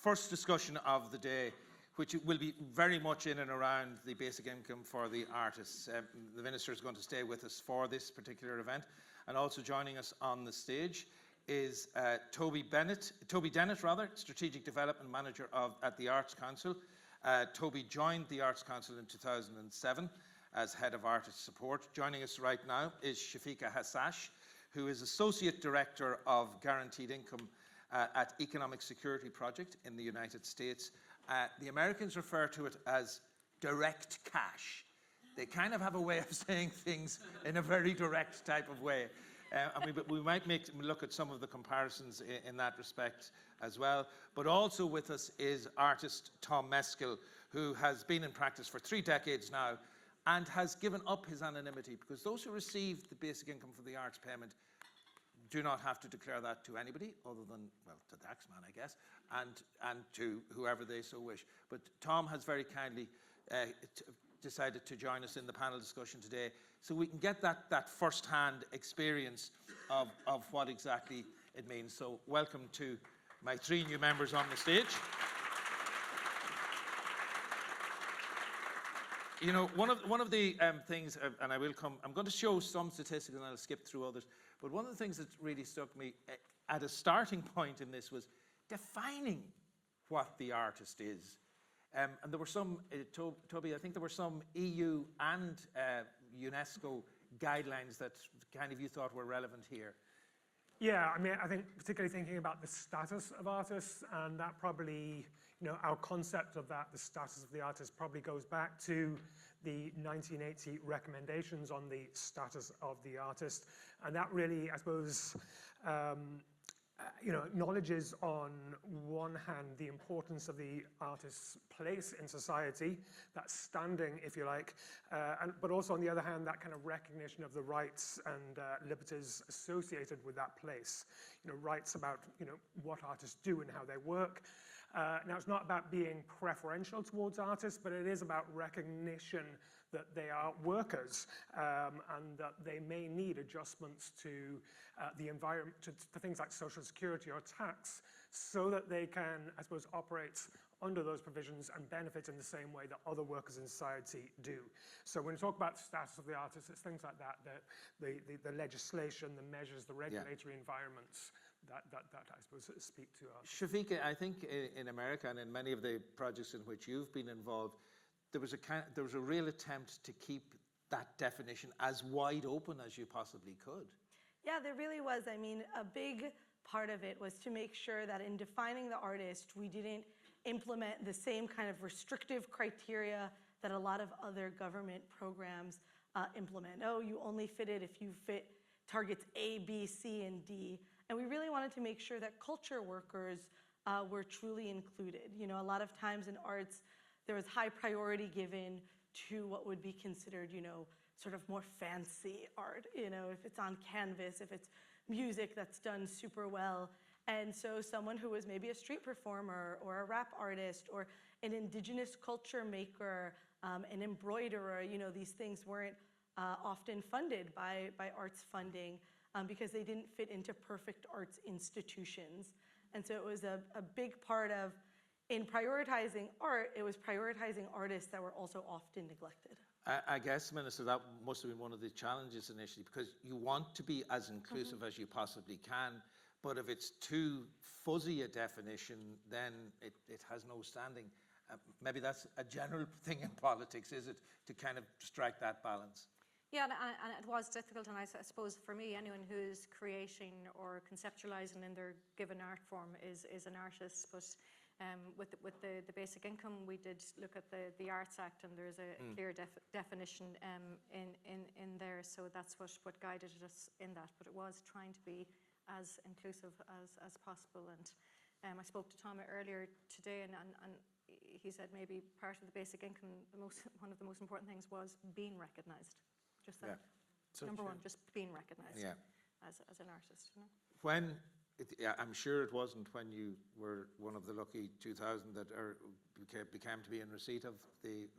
First discussion of the day, which will be very much in and around the basic income for the artists. The Minister is going to stay with us for this particular event, and also joining us on the stage is Toby Dennett, Strategic Development Manager at the Arts Council. Toby joined the Arts Council in 2007 as Head of Artist Support. Joining us right now is Shafika Hassash, who is Associate Director of Guaranteed Income at Economic Security Project in the United States. The Americans refer to it as direct cash. They kind of have a way of saying things in a very direct type of way. We might look at some of the comparisons in that respect as well. But also with us is artist Tom Meskill, who has been in practice for 3 decades now and has given up his anonymity, because those who receive the basic income for the arts payment do not have to declare that to anybody other than, well, to the taxman, I guess, and to whoever they so wish. But Tom has very kindly decided to join us in the panel discussion today, so we can get that first-hand experience of what exactly it means. So welcome to my 3 new members on the stage. You know, one of the things, and I'm going to show some statistics and I'll skip through others, but one of the things that really struck me at a starting point in this was defining what the artist is. And there were some, Toby, I think there were some EU and UNESCO guidelines that kind of you thought were relevant here. Yeah, I mean, I think particularly thinking about the status of artists, and that probably, you know, our concept of that, the status of the artist, probably goes back to the 1980 recommendations on the status of the artist. And that really, I suppose, you know, acknowledges on one hand the importance of the artist's place in society, that standing, if you like, but also on the other hand, that kind of recognition of the rights and liberties associated with that place. You know, rights about, you know, what artists do and how they work. Now, it's not about being preferential towards artists, but it is about recognition that they are workers and that they may need adjustments to the environment, to things like social security or tax, so that they can, I suppose, operate under those provisions and benefit in the same way that other workers in society do. So when we talk about the status of the artist, it's things like that, the legislation, the measures, the regulatory environments that I suppose speak to us. Shafika, I think in America and in many of the projects in which you've been involved, there was a real attempt to keep that definition as wide open as you possibly could. Yeah, there really was. I mean, a big part of it was to make sure that in defining the artist, we didn't implement the same kind of restrictive criteria that a lot of other government programs implement. Oh, you only fit it if you fit targets A, B, C, and D. And we really wanted to make sure that culture workers were truly included. You know, a lot of times in arts, there was high priority given to what would be considered, you know, sort of more fancy art. You know, if it's on canvas, if it's music that's done super well. And so someone who was maybe a street performer or a rap artist or an indigenous culture maker, an embroiderer, you know, these things weren't often funded by arts funding because they didn't fit into perfect arts institutions. And so it was a big part of, in prioritizing art, it was prioritizing artists that were also often neglected. I guess, Minister, that must have been one of the challenges initially, because you want to be as inclusive as you possibly can, but if it's too fuzzy a definition, then it has no standing. Maybe that's a general thing in politics, is it, to kind of strike that balance? Yeah, and it was difficult, and I suppose for me, anyone who's creating or conceptualizing in their given art form is an artist. But with the basic income, we did look at the Arts Act, and there's a clear definition in there. So that's what guided us in that. But it was trying to be as inclusive as possible. And I spoke to Tom earlier today, and he said maybe part of the basic income, one of the most important things was being recognised. Just that, number one, just being recognised as an artist. You know? I'm sure it wasn't when you were one of the lucky 2,000 that became to be in receipt of the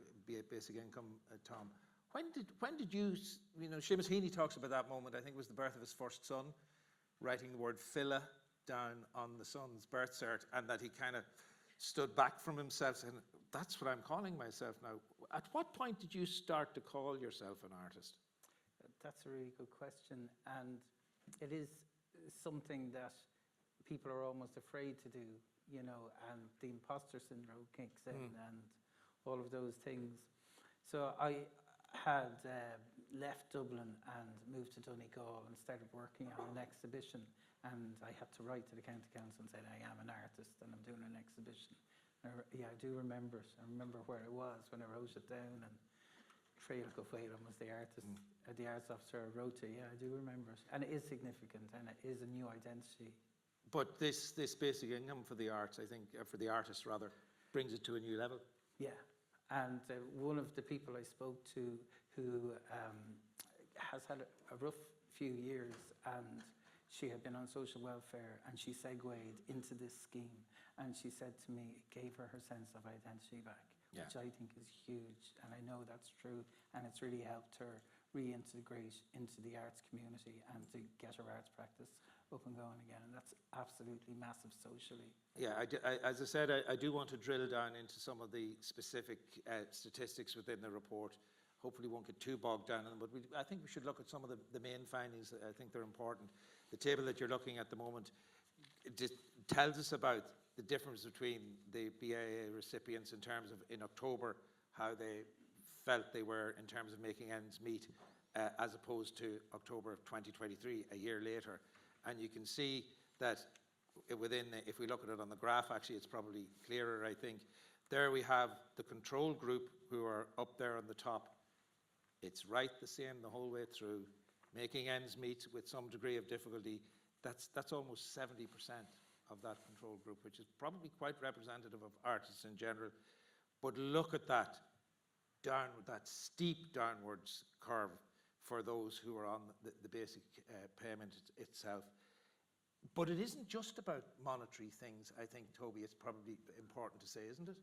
basic income, Tom. When did you know, Seamus Heaney talks about that moment, I think it was the birth of his first son, writing the word Filla down on the son's birth cert, and that he kind of stood back from himself saying, that's what I'm calling myself now. At what point did you start to call yourself an artist? That's a really good question, and it is something that people are almost afraid to do, you know, and the imposter syndrome kicks in and all of those things. So I had left Dublin and moved to Donegal and started working on an exhibition, and I had to write to the county council and say I am an artist and I'm doing an exhibition. Yeah, I do remember it. I remember where I was when I wrote it down, and Trail go Whalen was the artist, the arts officer I wrote to. Yeah, I do remember it. And it is significant, and it is a new identity. But this basic income for the arts, I think, for the artists rather, brings it to a new level. Yeah, and one of the people I spoke to who has had a rough few years, and she had been on social welfare, and she segued into this scheme, and she said to me it gave her her sense of identity back, which I think is huge, and I know that's true, and it's really helped her reintegrate into the arts community and to get her arts practice up and going again, and that's absolutely massive socially. Yeah, as I said, I do want to drill down into some of the specific statistics within the report. Hopefully won't get too bogged down in them, but I think we should look at some of the main findings. I think they're important. The table that you're looking at the moment, it tells us about the difference between the BIA recipients in terms of, in October, how they felt they were in terms of making ends meet, as opposed to October of 2023, a year later. And you can see that within, if we look at it on the graph, actually it's probably clearer, I think. There we have the control group who are up there on the top. It's right the same the whole way through. Making ends meet with some degree of difficulty, that's almost 70% of that control group, which is probably quite representative of artists in general. But look at that, that steep downwards curve for those who are on the basic payment itself. But it isn't just about monetary things, I think, Toby, it's probably important to say, isn't it?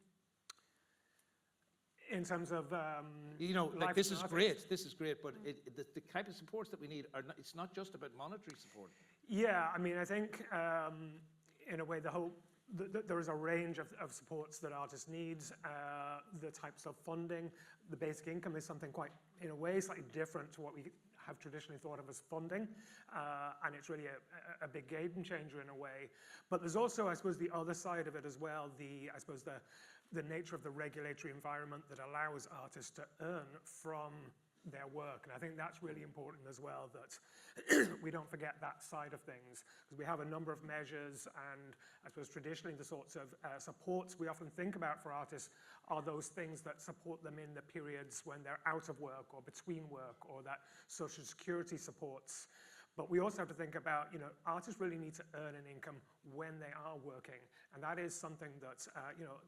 In terms of you know, like this is great, but the type of supports that we need it's not just about monetary support. Yeah, I mean, I think in a way there is a range of supports that artists need, the types of funding. The basic income is something quite, in a way, slightly different to what we have traditionally thought of as funding, and it's really a big game changer in a way. But there's also, I suppose, the other side of it as well, I suppose the nature of the regulatory environment that allows artists to earn from their work. And I think that's really important as well, that we don't forget that side of things, because we have a number of measures, and I suppose traditionally the sorts of supports we often think about for artists are those things that support them in the periods when they're out of work or between work, or that social security supports. But we also have to think about, you know, artists really need to earn an income when they are working. And that is something that, you know,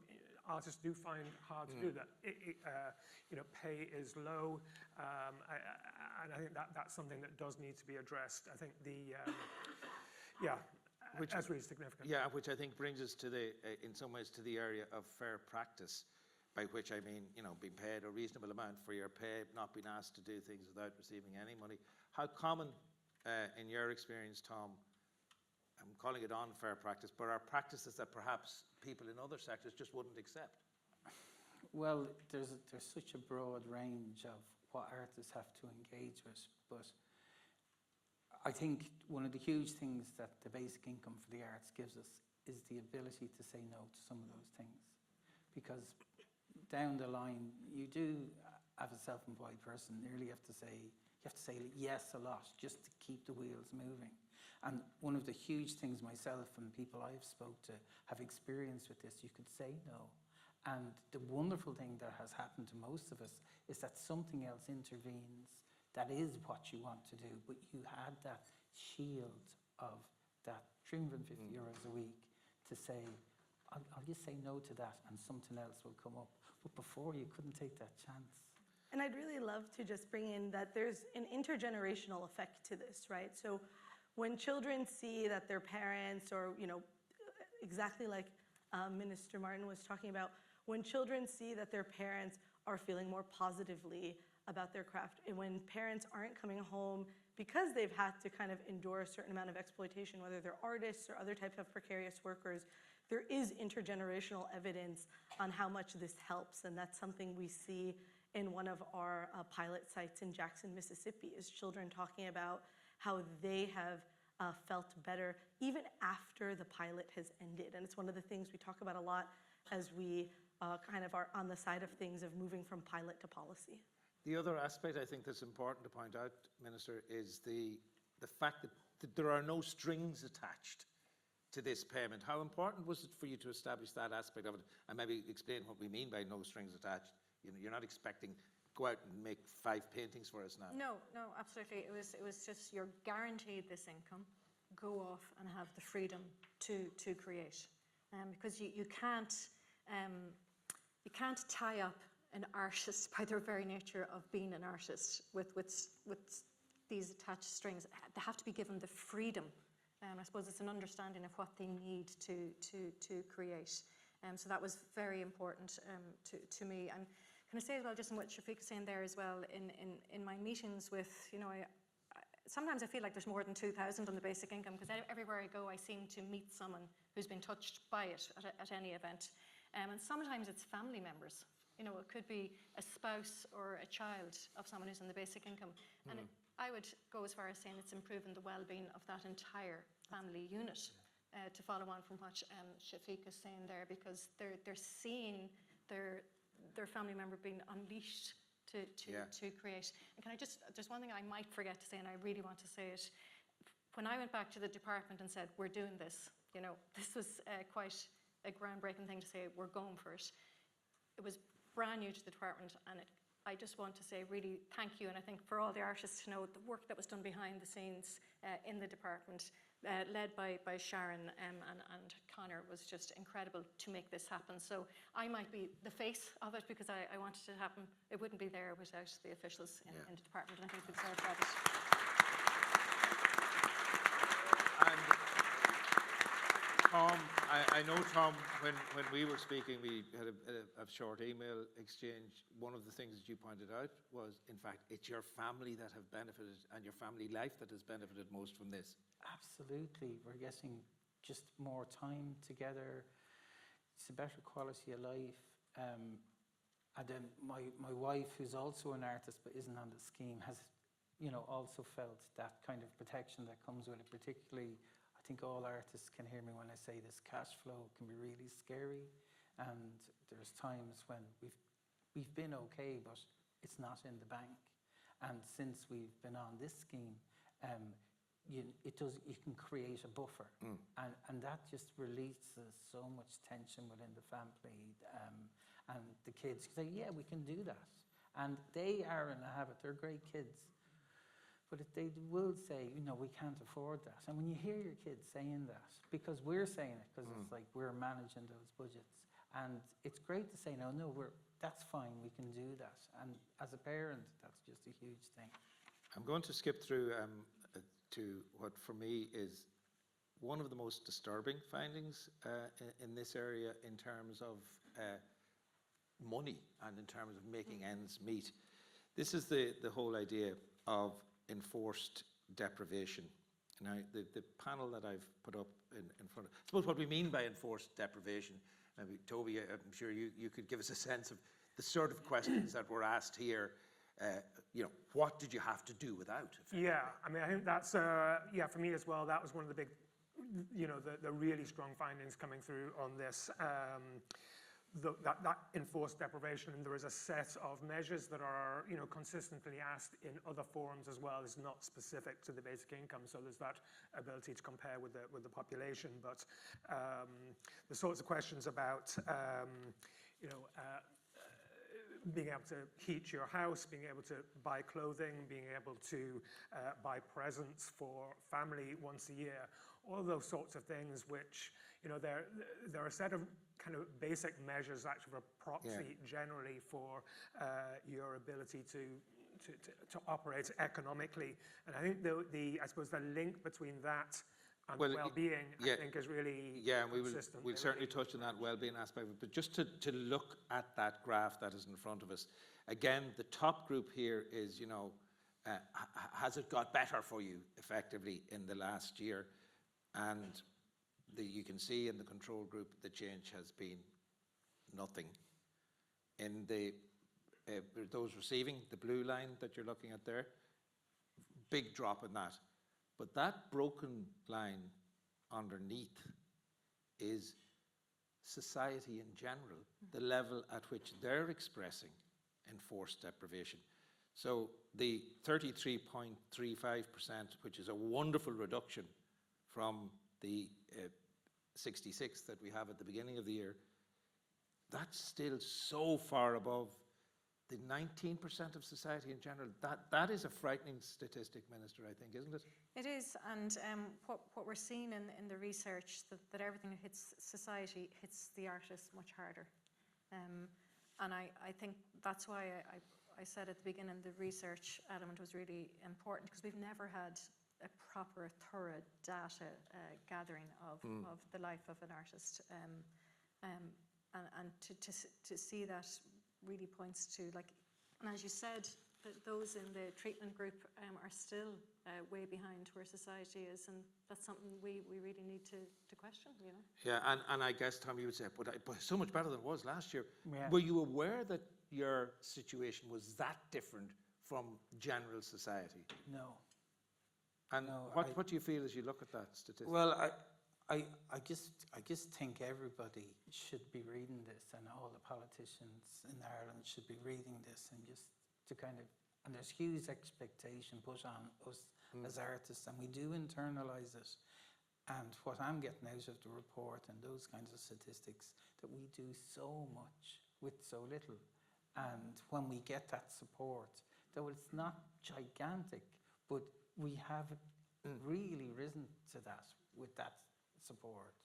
artists do find hard to do, that you know, pay is low, and I think that's something that does need to be addressed. I think that's really significant. Yeah, which I think brings us to in some ways to the area of fair practice, by which I mean, you know, being paid a reasonable amount for your pay, not being asked to do things without receiving any money. How common, in your experience, Tom, I'm calling it unfair practice, but are practices that perhaps people in other sectors just wouldn't accept? Well, there's such a broad range of what artists have to engage with, but I think one of the huge things that the basic income for the arts gives us is the ability to say no to some of those things. Because down the line, you do, as a self-employed person, nearly have to say yes a lot just to keep the wheels moving. And one of the huge things myself and people I've spoke to have experienced with this, you could say no. And the wonderful thing that has happened to most of us is that something else intervenes that is what you want to do, but you had that shield of that 350 euros a week to say, I'll just say no to that and something else will come up. But before, you couldn't take that chance. And I'd really love to just bring in that there's an intergenerational effect to this, right? So when children see that their parents, or, you know, exactly like Minister Martin was talking about, when children see that their parents are feeling more positively about their craft. And when parents aren't coming home because they've had to kind of endure a certain amount of exploitation, whether they're artists or other types of precarious workers, there is intergenerational evidence on how much this helps. And that's something we see in one of our pilot sites in Jackson, Mississippi, is children talking about how they have felt better even after the pilot has ended. And it's one of the things we talk about a lot as we kind of are on the side of things of moving from pilot to policy. The other aspect I think that's important to point out, Minister, is the fact that there are no strings attached to this payment. How important was it for you to establish that aspect of it, and maybe explain what we mean by no strings attached? You're not expecting go out and make 5 paintings for us now. No, absolutely. It was just you're guaranteed this income, go off and have the freedom to create, because you can't tie up an artist by their very nature of being an artist with these attached strings. They have to be given the freedom. I suppose it's an understanding of what they need to create. So that was very important to me. And can I say as well, just in what Shafiq is saying there as well, in my meetings with, sometimes I feel like there's more than 2,000 on the basic income, because everywhere I go I seem to meet someone who's been touched by it at any event. And sometimes it's family members. It could be a spouse or a child of someone who's on the basic income. And I would go as far as saying it's improving the well-being of that entire family unit, to follow on from what Shafiq is saying there, because they're seeing their family member being unleashed to create. And can I there's one thing I might forget to say, and I really want to say it. When I went back to the department and said, we're doing this, this was quite a groundbreaking thing to say, we're going for it. It was brand new to the department, and I just want to say really thank you, and I think for all the artists to know the work that was done behind the scenes in the department, led by Sharon and Connor, was just incredible to make this happen. So I might be the face of it because I wanted it to happen. It wouldn't be there without the officials in the department, and I think we deserve credit. Tom, I know, Tom, when we were speaking, we had a short email exchange. One of the things that you pointed out was, in fact, it's your family that have benefited and your family life that has benefited most from this. Absolutely. We're getting just more time together. It's a better quality of life. And then my wife, who's also an artist but isn't on the scheme, has, also felt that kind of protection that comes with it. Particularly, I think all artists can hear me when I say this cash flow can be really scary. And there's times when we've been okay, but it's not in the bank. And since we've been on this scheme, you can create a buffer, and that just releases so much tension within the family, and the kids say, yeah, we can do that, and they are in a habit. They're great kids, but they will say, we can't afford that. And when you hear your kids saying that, because we're saying it, because it's like we're managing those budgets, and it's great to say, no, that's fine, we can do that. And as a parent, that's just a huge thing. I'm going to skip through to what for me is one of the most disturbing findings in this area in terms of money and in terms of making ends meet. This is the whole idea of enforced deprivation. Now, the panel that I've put up in front of, I suppose what we mean by enforced deprivation, maybe Toby, I'm sure you could give us a sense of the sort of questions that were asked here. What did you have to do without? Yeah, I think that's, for me as well, that was one of the big, the really strong findings coming through on this, that enforced deprivation. And there is a set of measures that are, consistently asked in other forums as well. It's not specific to the basic income, so there's that ability to compare with the population. But the sorts of questions about, being able to heat your house, being able to buy clothing, being able to buy presents for family once a year, all of those sorts of things which, there are a set of kind of basic measures, actually, for a proxy generally for your ability to operate economically. And I think I suppose the link between that and Well, well-being, yeah, I think is really Yeah, and consistent. we'll They certainly really- touch on that well-being aspect of it. But just to look at that graph that is in front of us, again, the top group here is, has it got better for you effectively in the last year? And you can see in the control group, the change has been nothing. In those receiving, the blue line that you're looking at there, big drop in that. But that broken line underneath is society in general, the level at which they're expressing enforced deprivation. So the 33.35%, which is a wonderful reduction from the 66 that we have at the beginning of the year, that's still so far above the 19% of society in general. That is a frightening statistic, Minister, I think, isn't it? It is, and what we're seeing in the research, that everything that hits society hits the artist much harder. And I think that's why I said at the beginning the research element was really important, because we've never had a proper, thorough data gathering of the life of an artist. And to see that really points to, and as you said, that those in the treatment group are still way behind where society is, and that's something we really need to question, Yeah, and I guess, Tom, you would say, but so much better than it was last year. Yeah. Were you aware that your situation was that different from general society? No. And No, what do you feel as you look at that statistic? Well, I just think everybody should be reading this, and all the politicians in Ireland should be reading this, and just to and there's huge expectation put on us as artists, and we do internalise it. And what I'm getting out of the report and those kinds of statistics, that we do so much with so little. And when we get that support, though it's not gigantic, but we have really risen to that with that support.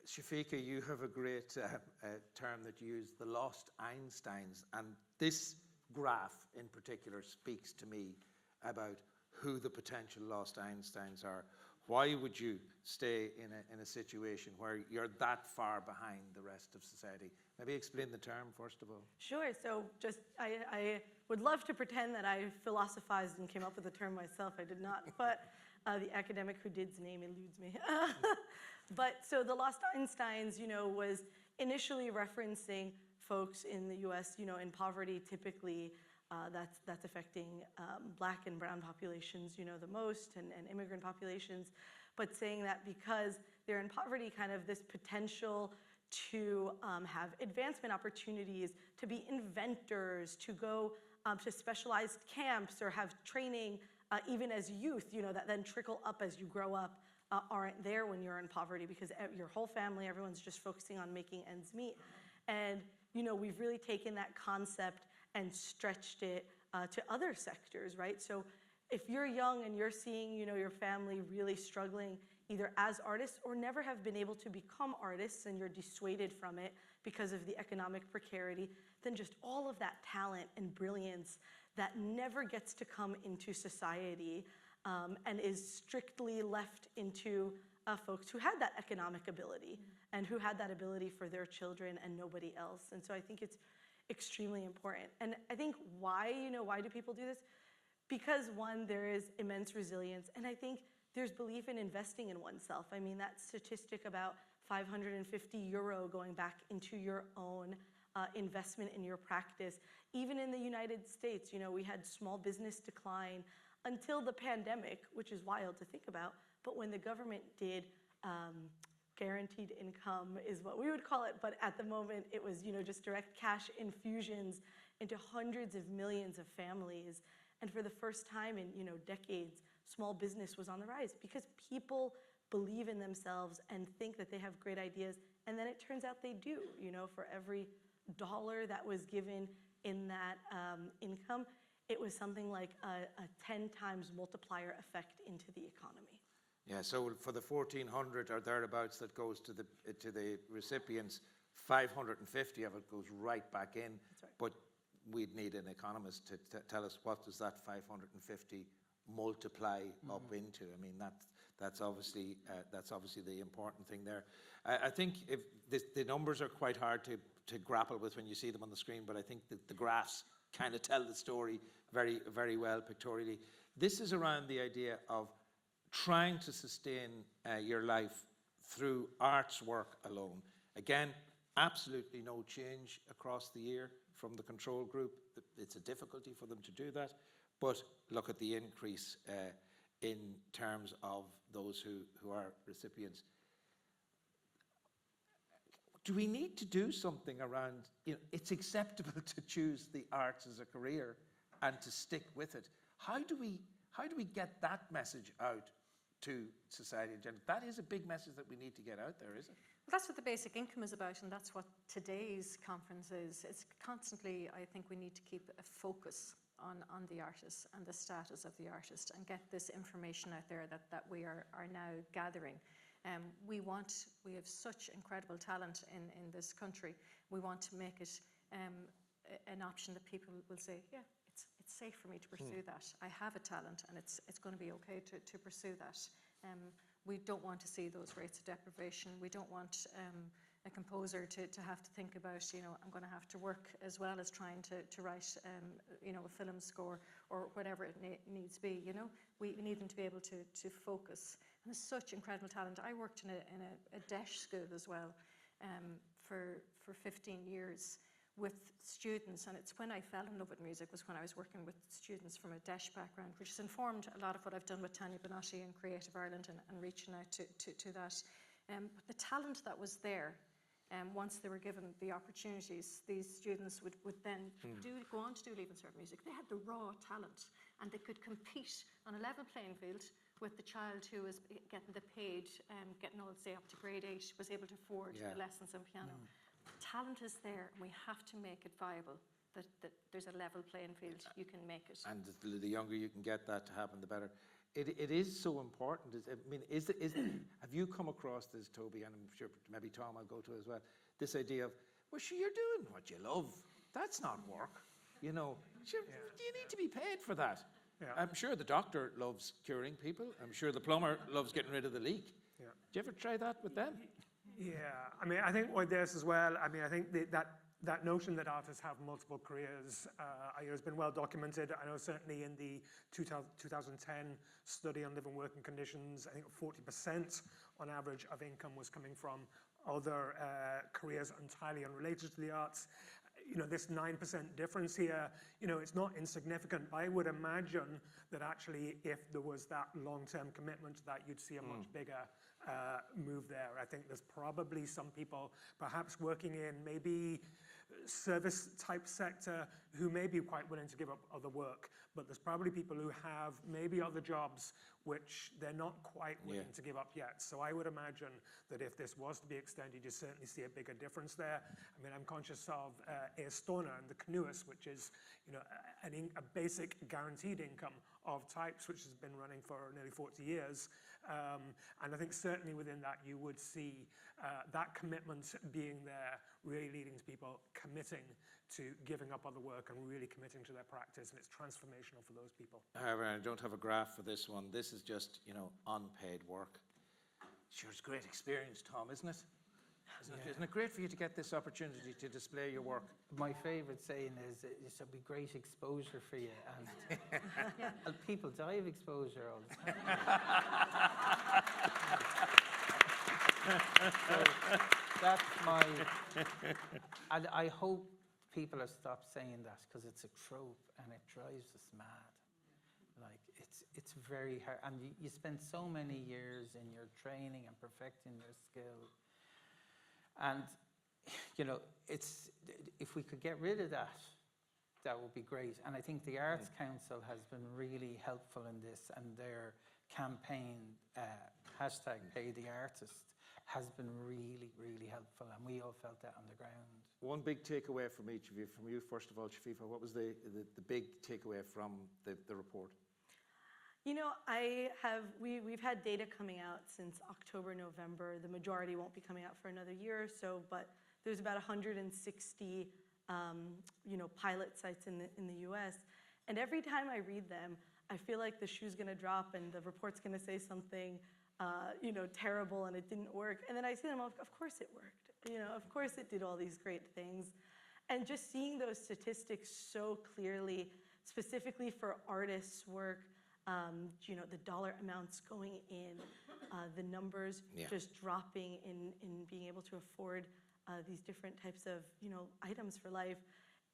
Shafika, you have a great term that you use, the lost Einsteins, and this graph in particular speaks to me about who the potential lost Einsteins are. Why would you stay in a situation where you're that far behind the rest of society? Maybe explain the term first of all. Sure. So just, I would love to pretend that I philosophized and came up with the term myself. I did not, but the academic who did's name eludes me. But so the lost Einsteins, was initially referencing folks in the US, in poverty typically. That's affecting Black and brown populations, the most, and immigrant populations, but saying that because they're in poverty, kind of this potential to have advancement opportunities, to be inventors, to go to specialized camps or have training even as youth, that then trickle up as you grow up, aren't there when you're in poverty, because your whole family, everyone's just focusing on making ends meet. And, we've really taken that concept and stretched it to other sectors, right? So if you're young and you're seeing, your family really struggling either as artists or never have been able to become artists, and you're dissuaded from it because of the economic precarity, then just all of that talent and brilliance that never gets to come into society and is strictly left into folks who had that economic ability and who had that ability for their children and nobody else. And so I think it's extremely important. And I think why do people do this? Because one, there is immense resilience, and I think there's belief in investing in oneself. I mean, that statistic about €550 going back into your own investment in your practice. Even in the United States, we had small business decline until the pandemic, which is wild to think about. But when the government did guaranteed income is what we would call it, but at the moment it was, just direct cash infusions into hundreds of millions of families. And for the first time in, decades, small business was on the rise because people believe in themselves and think that they have great ideas. And then it turns out they do, for every dollar that was given in that income, it was something like a 10 times multiplier effect into the economy. Yeah, so for the 1,400 or thereabouts that goes to the recipients, 550 of it goes right back in. That's right. But we'd need an economist to tell us what does that 550 multiply up into. I mean, That's obviously the important thing there. I think if the numbers are quite hard to grapple with when you see them on the screen, but I think that the graphs kind of tell the story very, very well pictorially. This is around the idea of trying to sustain your life through arts work alone. Again, absolutely no change across the year from the control group. It's a difficulty for them to do that, but look at the increase in terms of those who are recipients. Do we need to do something around, it's acceptable to choose the arts as a career and to stick with it. How do we get that message out to society in general? That is a big message that we need to get out there, is it? Well, that's what the basic income is about, and that's what today's conference is. It's constantly, I think we need to keep a focus on the artist and the status of the artist and get this information out there that we are now gathering. We have such incredible talent in this country. We want to make it an option that people will say, yeah, it's safe for me to pursue that. I have a talent, and it's going to be okay to pursue that. We don't want to see those rates of deprivation. We don't want a composer to have to think about, I'm going to have to work as well as trying to write, a film score or whatever it needs be. We need them to be able to focus. And there's such incredible talent. I worked in a DESH school as well for 15 years with students, and it's when I fell in love with music was when I was working with students from a DESH background, which has informed a lot of what I've done with Tanya Bonotti and Creative Ireland and reaching out to that. But the talent that was there, once they were given the opportunities, these students would then go on to do Leaving Cert music. They had the raw talent, and they could compete on a level playing field with the child who was getting the paid, getting all, say, up to grade 8, was able to afford the lessons on piano. Talent is there, and we have to make it viable, that there's a level playing field. You can make it. And the younger you can get that to happen, the better. It is so important. Have you come across this, Toby, and I'm sure maybe Tom I'll go to as well, this idea of, well, sure, you're doing what you love. That's not work. You need to be paid for that. Yeah. I'm sure the doctor loves curing people. I'm sure the plumber loves getting rid of the leak. Yeah. Do you ever try that with them? Yeah, I think with this as well, I think that notion that artists have multiple careers has been well documented. I know certainly in the 2010 study on living working conditions, I think 40% on average of income was coming from other careers entirely unrelated to the arts. This 9% difference here, it's not insignificant. I would imagine that actually if there was that long-term commitment to that, you'd see a much bigger move there. I think there's probably some people perhaps working in maybe service type sector who may be quite willing to give up other work, but there's probably people who have maybe other jobs which they're not quite willing to give up yet. So I would imagine that if this was to be extended, you certainly see a bigger difference there. I'm conscious of Eastona and the Canoeist, which is a basic guaranteed income of types, which has been running for nearly 40 years. And I think certainly within that you would see that commitment being there, really leading to people committing to giving up other work and really committing to their practice, and it's transformational for those people. However, I don't have a graph for this one. This is just, unpaid work. Sure, it's a great experience, Tom, isn't it? Isn't it great for you to get this opportunity to display your work? My favourite saying is, it'll be great exposure for you. And people die of exposure all the time. So that's my... And I hope people have stopped saying that, because it's a trope and it drives us mad. Like, it's very hard. And you spend so many years in your training and perfecting your skill. And, if we could get rid of that, that would be great. And I think the Arts Council has been really helpful in this, and their campaign, #PayTheArtist, has been really, really helpful, and we all felt that on the ground. One big takeaway from each of you, from you first of all, Shafifa, what was the big takeaway from the report? We've had data coming out since October, November. The majority won't be coming out for another year or so, but there's about 160, pilot sites in the U.S. And every time I read them, I feel like the shoe's going to drop and the report's going to say something terrible and it didn't work. And then I see them, of course it worked. Of course it did all these great things. And just seeing those statistics so clearly, specifically for artists' work, the dollar amounts going in, the numbers just dropping in being able to afford these different types of, items for life.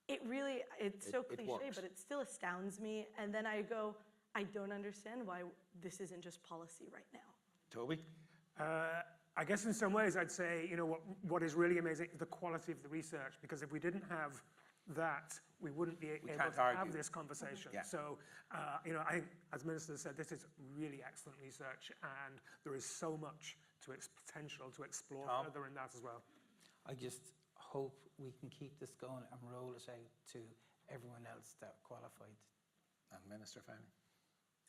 It's so cliche, but it still astounds me. And then I go, I don't understand why this isn't just policy right now. Toby? I guess in some ways I'd say, what is really amazing is the quality of the research, because if we didn't have that, we wouldn't be able to have this conversation. Yeah. So, I think, as Minister said, this is really excellent research, and there is so much to its potential to explore further in that as well. I just hope we can keep this going and roll it out to everyone else that qualified. And Minister Fanny?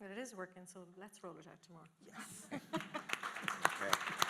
Well, it is working, so let's roll it out tomorrow. Yes. Okay.